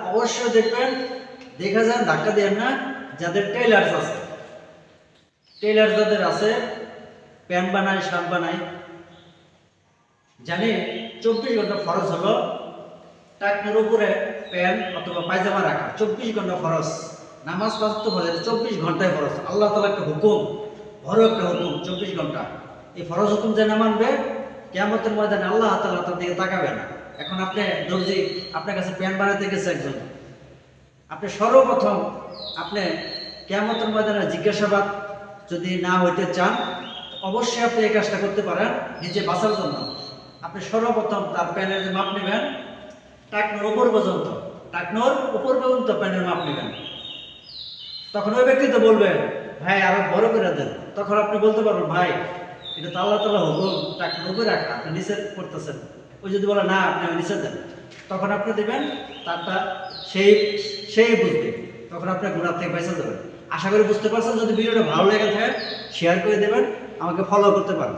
অবশ্যই দেখবেন, দেখা যান ধাক্কা দেন না যাদের টেইলার্স আছে, টেইলার যাদের আছে, প্যান্ট বানায়, শার্ট বানায়, জানি 24 ঘন্টা ফরজ হলো টাকনোর উপরে প্যান্ট অথবা পায়জামা রাখা। 24 ঘন্টা ফরজ, নামাজ পাঁচ ওয়াক্ত 24 ঘন্টায় ফরজ। আল্লাহ তাআলা একটা হুকুম, বড় একটা হুকুম, 24 ঘন্টা। এই ফরজ হুকুম যে না মানবে, কিয়ামতের ময়দানে আল্লাহ তাআলা তার দিকে তাকাবে না। এখন আপনি দর্জি, আপনার কাছে প্যান্ট বানাতে গেছে একজন, আপনি সর্বপ্রথম আপনি কিয়ামতের ময়দানে জিজ্ঞাসাবাদ যদি না হইতে চান, অবশ্যই আপনি এই কাজটা করতে পারেন নিজে বাঁচার জন্য। আপনি সর্বপ্রথম তার প্যানের যে মাপ নেবেন, টাকনোর উপর পর্যন্ত, টাকনোর উপর পর্যন্ত প্যানের মাপ নেবেন। তখন ওই ব্যক্তি তো বলবে, ভাই আরো বড় করে দেন। তখন আপনি বলতে পারবেন, ভাই এটা তো আল্লাহ তাআলা হুকুম, টাকনোর উপরে রাখা, আপনি নিচে করতেছেন। ওই যদি বলে না আপনি নিচে দেন, তখন আপনি দেবেন তারটা, সেই সেই বুঝবে, তখন আপনার গুনাহ থেকে বেঁচে যাবেন। আশা করি বুঝতে পারছেন। যদি ভিডিওটা ভালো লেগে থাকে শেয়ার করে দেবেন, আমাকে ফলো করতে পারেন।